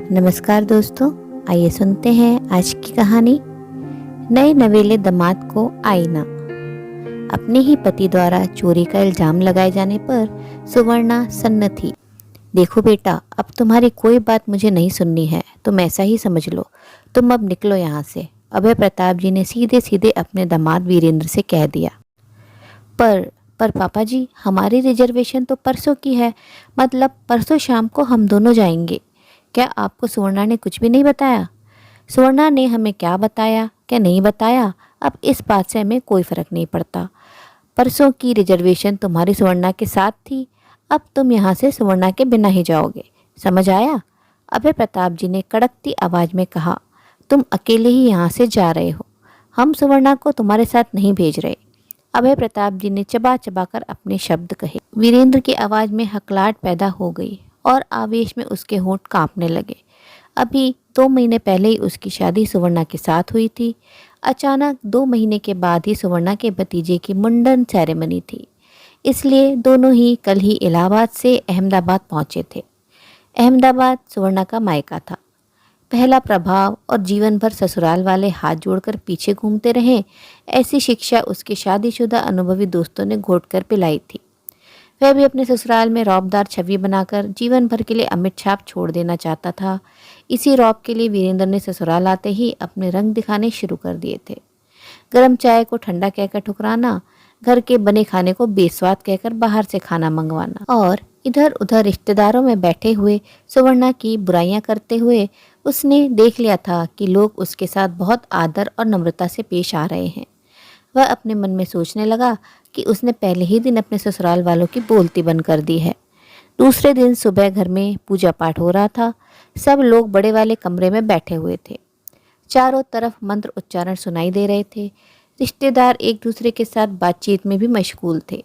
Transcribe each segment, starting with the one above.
नमस्कार दोस्तों, आइए सुनते हैं आज की कहानी। नए नवेले दामाद को आईना। अपने ही पति द्वारा चोरी का इल्जाम लगाए जाने पर सुवर्णा सन्न थी। देखो बेटा, अब तुम्हारी कोई बात मुझे नहीं सुननी है, तुम ऐसा ही समझ लो। तुम अब निकलो यहाँ से। अभय प्रताप जी ने सीधे सीधे अपने दामाद वीरेंद्र से कह दिया। पर पापा जी, हमारी रिजर्वेशन तो परसों की है, मतलब परसों शाम को हम दोनों जाएंगे। क्या आपको सुवर्णा ने कुछ भी नहीं बताया? सुवर्णा ने हमें क्या बताया क्या नहीं बताया, अब इस बात से हमें कोई फर्क नहीं पड़ता। परसों की रिजर्वेशन तुम्हारी सुवर्णा के साथ थी, अब तुम यहाँ से सुवर्णा के बिना ही जाओगे। समझ आया? अभय प्रताप जी ने कड़कती आवाज में कहा। तुम अकेले ही यहाँ से जा रहे हो, हम सुवर्णा को तुम्हारे साथ नहीं भेज रहे। अभय प्रताप जी ने चबा चबा कर अपने शब्द कहे। वीरेंद्र की आवाज में हकलाहट पैदा हो गई और आवेश में उसके होंठ कांपने लगे। अभी 2 महीने पहले ही उसकी शादी सुवर्णा के साथ हुई थी। अचानक 2 महीने के बाद ही सुवर्णा के भतीजे की मुंडन सेरेमनी थी, इसलिए दोनों ही कल ही इलाहाबाद से अहमदाबाद पहुंचे थे। अहमदाबाद सुवर्णा का मायका था। पहला प्रभाव और जीवन भर ससुराल वाले हाथ जोड़कर पीछे घूमते रहे, ऐसी शिक्षा उसके शादीशुदा अनुभवी दोस्तों ने घोट कर पिलाई थी। वह भी अपने ससुराल में रौबदार छवि बनाकर जीवन भर के लिए अमिट छाप छोड़ देना चाहता था। इसी रौब के लिए वीरेंद्र ने ससुराल आते ही अपने रंग दिखाने शुरू कर दिए थे। गर्म चाय को ठंडा कहकर ठुकराना, घर के बने खाने को बेस्वाद कहकर बाहर से खाना मंगवाना और इधर उधर रिश्तेदारों में बैठे हुए सुवर्णा की बुराइयां करते हुए उसने देख लिया था कि लोग उसके साथ बहुत आदर और नम्रता से पेश आ रहे हैं। वह अपने मन में सोचने लगा कि उसने पहले ही दिन अपने ससुराल वालों की बोलती बंद कर दी है। दूसरे दिन सुबह घर में पूजा पाठ हो रहा था। सब लोग बड़े वाले कमरे में बैठे हुए थे। चारों तरफ मंत्र उच्चारण सुनाई दे रहे थे। रिश्तेदार एक दूसरे के साथ बातचीत में भी मशगूल थे।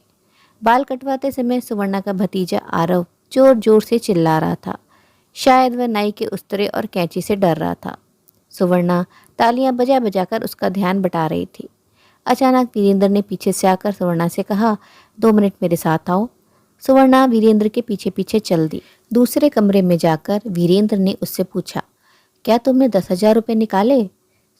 बाल कटवाते समय सुवर्णा का भतीजा आरव जोर जोर से चिल्ला रहा था। शायद वह नाई के उस्तरे और कैंची से डर रहा था। सुवर्णा तालियां बजा बजाकर उसका ध्यान बटा रही थी। अचानक वीरेंद्र ने पीछे से आकर सुवर्णा से कहा, 2 मिनट मेरे साथ आओ। सुवर्णा वीरेंद्र के पीछे पीछे चल दी। दूसरे कमरे में जाकर वीरेंद्र ने उससे पूछा, क्या तुमने 10,000 रुपये निकाले?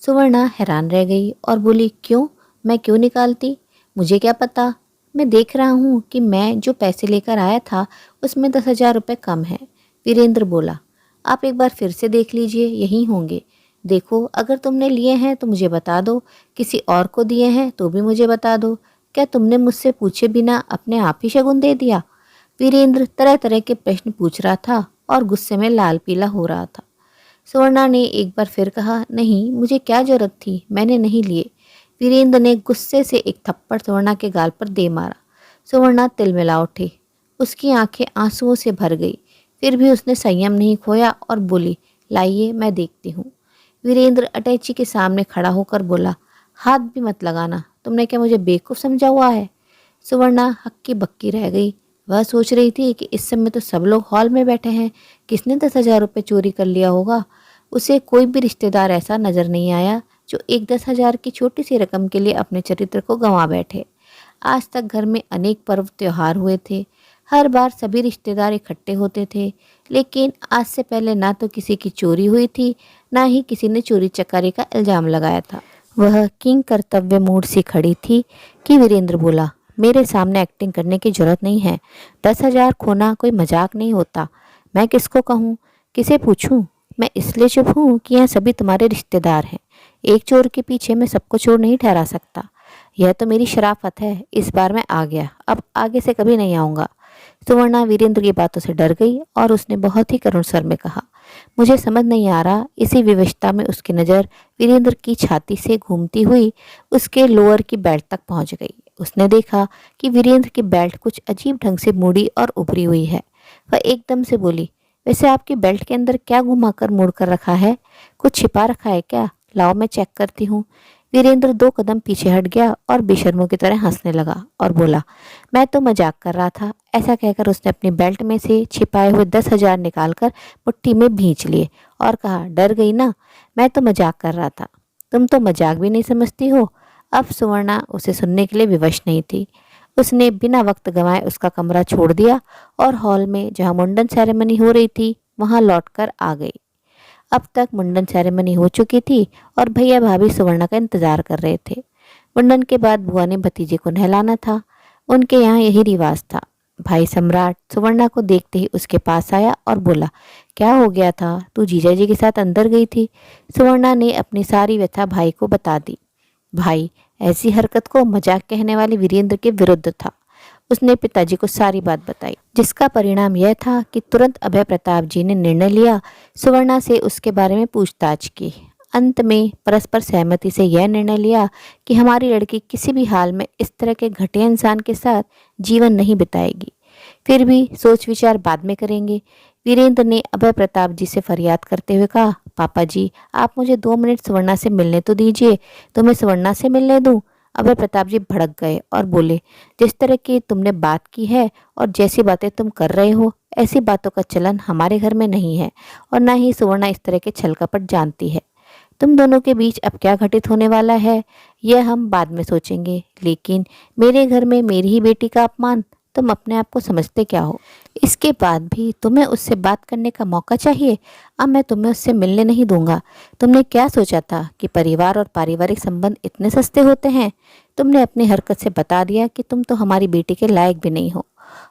सुवर्णा हैरान रह गई और बोली, क्यों? मैं क्यों निकालती? मुझे क्या पता। मैं देख रहा हूँ कि मैं जो पैसे लेकर आया था उसमें 10,000 रुपये कम है। वीरेंद्र बोला, आप एक बार फिर से देख लीजिए, यहीं होंगे। देखो, अगर तुमने लिए हैं तो मुझे बता दो, किसी और को दिए हैं तो भी मुझे बता दो। क्या तुमने मुझसे पूछे बिना अपने आप ही शगुन दे दिया? वीरेंद्र तरह तरह के प्रश्न पूछ रहा था और गुस्से में लाल पीला हो रहा था। सुवर्णा ने एक बार फिर कहा, नहीं, मुझे क्या जरूरत थी, मैंने नहीं लिए। वीरेंद्र ने गुस्से से एक थप्पड़ सुवर्णा के गाल पर दे मारा। सुवर्णा तिलमिला उठी। उसकी आंखें आंसुओं से भर गई। फिर भी उसने संयम नहीं खोया और बोली, लाइए मैं देखती हूँ। वीरेंद्र अटैची के सामने खड़ा होकर बोला, हाथ भी मत लगाना, तुमने क्या मुझे बेवकूफ़ समझा हुआ है? सुवर्णा हक्की बक्की रह गई। वह सोच रही थी कि इस समय तो सब लोग हॉल में बैठे हैं, किसने 10,000 रुपये चोरी कर लिया होगा? उसे कोई भी रिश्तेदार ऐसा नजर नहीं आया जो एक 10,000 की छोटी सी रकम के लिए अपने चरित्र को गंवा बैठे। आज तक घर में अनेक पर्व त्योहार हुए थे। हर बार सभी रिश्तेदार इकट्ठे होते थे, लेकिन आज से पहले ना तो किसी की चोरी हुई थी, ना ही किसी ने चोरी चकारी का इल्जाम लगाया था। वह किंग कर्तव्य मूड सी खड़ी थी कि वीरेंद्र बोला, मेरे सामने एक्टिंग करने की जरूरत नहीं है। 10,000 खोना कोई मजाक नहीं होता। मैं किसको कहूँ, किसे पूछूं? मैं इसलिए चुप हूँ कि यहाँ सभी तुम्हारे रिश्तेदार हैं। एक चोर के पीछे मैं सबको चोर नहीं ठहरा सकता। यह तो मेरी शराफत है। इस बार मैं आ गया, अब आगे से कभी नहीं आऊँगा। सुवर्णा वीरेंद्र की बातों से डर गई और उसने बहुत ही करुण स्वर में कहा, मुझे समझ नहीं आ रहा। इसी विवशता में उसकी नज़र वीरेंद्र की छाती से घूमती हुई उसके लोअर की बेल्ट तक पहुंच गई। उसने देखा कि वीरेंद्र की बेल्ट कुछ अजीब ढंग से मुड़ी और उभरी हुई है। वह एकदम से बोली, वैसे आपकी बेल्ट के अंदर क्या घुमा कर मोड़ कर रखा है? कुछ छिपा रखा है क्या? लाओ मैं चेक करती हूँ। वीरेंद्र 2 कदम पीछे हट गया और बेशर्मों की तरह हंसने लगा और बोला, मैं तो मजाक कर रहा था। ऐसा कहकर उसने अपनी बेल्ट में से छिपाए हुए 10,000 निकालकर मुट्ठी में भींच लिए और कहा, डर गई ना? मैं तो मजाक कर रहा था। तुम तो मजाक भी नहीं समझती हो। अब सुवर्णा उसे सुनने के लिए विवश नहीं थी। उसने बिना वक्त गंवाए उसका कमरा छोड़ दिया और हॉल में जहाँ मुंडन सेरेमनी हो रही थी वहाँ लौटकर आ गई। अब तक मुंडन सेरेमनी हो चुकी थी और भैया भाभी सुवर्णा का इंतजार कर रहे थे। मुंडन के बाद बुआ ने भतीजे को नहलाना था। उनके यहाँ यही रिवाज था। भाई सम्राट सुवर्णा को देखते ही उसके पास आया और बोला, क्या हो गया था? तू जीजा जी के साथ अंदर गई थी। सुवर्णा ने अपनी सारी व्यथा भाई को बता दी। भाई ऐसी हरकत को मजाक कहने वाले वीरेंद्र के विरुद्ध था। उसने पिताजी को सारी बात बताई, जिसका परिणाम यह था कि तुरंत अभय प्रताप जी ने निर्णय लिया, सुवर्णा से उसके बारे में पूछताछ की। अंत में परस्पर सहमति से यह निर्णय लिया कि हमारी लड़की किसी भी हाल में इस तरह के घटिया इंसान के साथ जीवन नहीं बिताएगी। फिर भी सोच विचार बाद में करेंगे। वीरेंद्र ने अभय प्रताप जी से फरियाद करते हुए कहा, पापा जी आप मुझे 2 मिनट सुवर्णा से मिलने तो दीजिए, तो मैं सुवर्णा से मिलने दूं। अभय प्रताप जी भड़क गए और बोले, जिस तरह की तुमने बात की है और जैसी बातें तुम कर रहे हो, ऐसी बातों का चलन हमारे घर में नहीं है और न ही सुवर्णा इस तरह के छल कपट जानती है। तुम दोनों के बीच अब क्या घटित होने वाला है यह हम बाद में सोचेंगे, लेकिन मेरे घर में मेरी ही बेटी का अपमान, तुम अपने आप को समझते क्या हो? इसके बाद भी तुम्हें उससे बात करने का मौका चाहिए। अब मैं तुम्हें उससे मिलने नहीं दूंगा। तुमने क्या सोचा था कि परिवार और पारिवारिक संबंध इतने सस्ते होते हैं? तुमने अपनी हरकत से बता दिया कि तुम तो हमारी बेटी के लायक भी नहीं हो।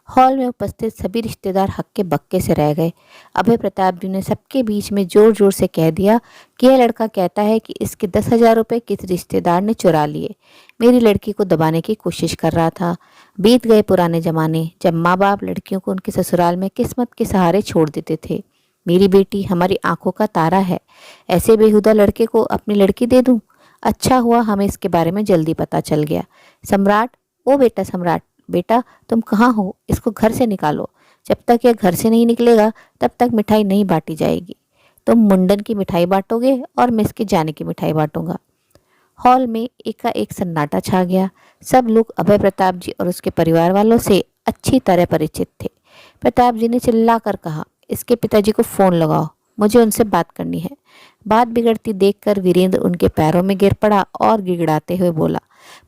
हॉल में उपस्थित सभी रिश्तेदार हक्के बक्के से रह गए। अभय प्रताप जी ने सबके बीच में जोर जोर से कह दिया कि यह लड़का कहता है कि इसके 10,000 रुपये किस रिश्तेदार ने चुरा लिए। मेरी लड़की को दबाने की कोशिश कर रहा था। बीत गए पुराने जमाने जब माँ बाप लड़कियों को उनके ससुराल में किस्मत के सहारे छोड़ देते थे। मेरी बेटी हमारी आंखों का तारा है। ऐसे बेहुदा लड़के को अपनी लड़की दे दूं? अच्छा हुआ हमें इसके बारे में जल्दी पता चल गया। सम्राट, ओ बेटा सम्राट, बेटा तुम कहाँ हो? इसको घर से निकालो। जब तक यह घर से नहीं निकलेगा तब तक मिठाई नहीं बांटी जाएगी। तुम मुंडन की मिठाई बांटोगे और मैं इसके जाने की मिठाई बांटूंगा। हॉल में एकाएक सन्नाटा छा गया। सब लोग अभय प्रताप जी और उसके परिवार वालों से अच्छी तरह परिचित थे। प्रताप जी ने चिल्लाकर कहा, इसके पिताजी को फोन लगाओ, मुझे उनसे बात करनी है। बात बिगड़ती देखकर वीरेंद्र उनके पैरों में गिर पड़ा और गिड़गिड़ाते हुए बोला,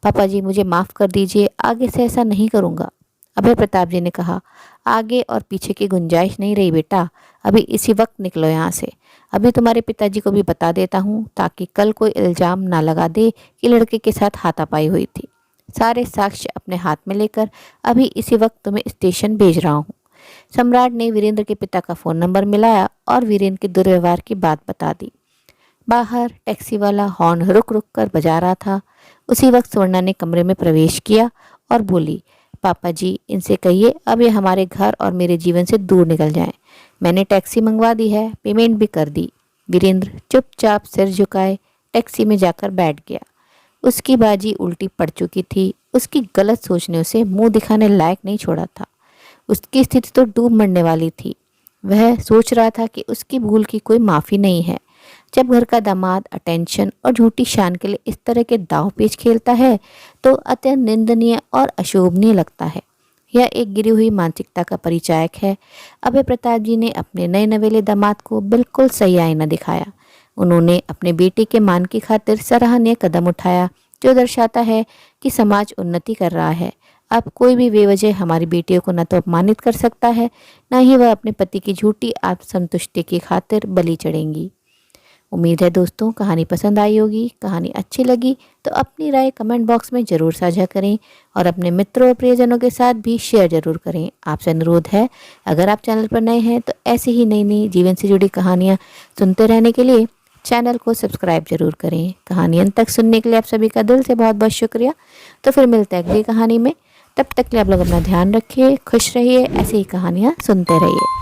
पापा जी मुझे माफ़ कर दीजिए, आगे से ऐसा नहीं करूँगा। अभय प्रताप जी ने कहा, आगे और पीछे की गुंजाइश नहीं रही बेटा, अभी इसी वक्त निकलो यहाँ से। अभी तुम्हारे पिताजी को भी बता देता हूँ ताकि कल कोई इल्ज़ाम ना लगा दे कि लड़के के साथ हाथापाई हुई थी। सारे साक्ष्य अपने हाथ में लेकर अभी इसी वक्त तुम्हें स्टेशन भेज रहा हूँ। सम्राट ने वीरेंद्र के पिता का फ़ोन नंबर मिलाया और वीरेंद्र के दुर्व्यवहार की बात बता दी। बाहर टैक्सी वाला हॉर्न रुक रुक कर बजा रहा था। उसी वक्त सुवर्णा ने कमरे में प्रवेश किया और बोली, पापा जी इनसे कहिए अब ये हमारे घर और मेरे जीवन से दूर निकल जाएं। मैंने टैक्सी मंगवा दी है, पेमेंट भी कर दी। वीरेंद्र चुपचाप सिर झुकाए टैक्सी में जाकर बैठ गया। उसकी बाजी उल्टी पड़ चुकी थी। उसकी गलत सोच ने उसे मुंह दिखाने लायक नहीं छोड़ा था। उसकी स्थिति तो डूब मरने वाली थी। वह सोच रहा था कि उसकी भूल की कोई माफ़ी नहीं है। जब घर का दामाद अटेंशन और झूठी शान के लिए इस तरह के दांव पेच खेलता है तो अत्यंत निंदनीय और अशोभनीय लगता है। यह एक गिरी हुई मानसिकता का परिचायक है। अभय प्रताप जी ने अपने नए नवेले दामाद को बिल्कुल सही आईना दिखाया। उन्होंने अपने बेटे के मान की खातिर सराहनीय कदम उठाया, जो दर्शाता है कि समाज उन्नति कर रहा है। अब कोई भी बेवजह हमारी बेटियों को न तो अपमानित कर सकता है, न ही वह अपने पति की झूठी आत्मसंतुष्टि की खातिर बलि चढ़ेंगी। उम्मीद है दोस्तों कहानी पसंद आई होगी। कहानी अच्छी लगी तो अपनी राय कमेंट बॉक्स में ज़रूर साझा करें और अपने मित्रों और प्रियजनों के साथ भी शेयर ज़रूर करें। आपसे अनुरोध है, अगर आप चैनल पर नए हैं तो ऐसी ही नई नई जीवन से जुड़ी कहानियाँ सुनते रहने के लिए चैनल को सब्सक्राइब जरूर करें। कहानी अंत तक सुनने के लिए आप सभी का दिल से बहुत बहुत शुक्रिया। तो फिर मिलते हैं अगली कहानी में। तब तक के लिए आप लोग अपना ध्यान रखिए, खुश रहिए, ऐसी ही कहानियाँ सुनते रहिए।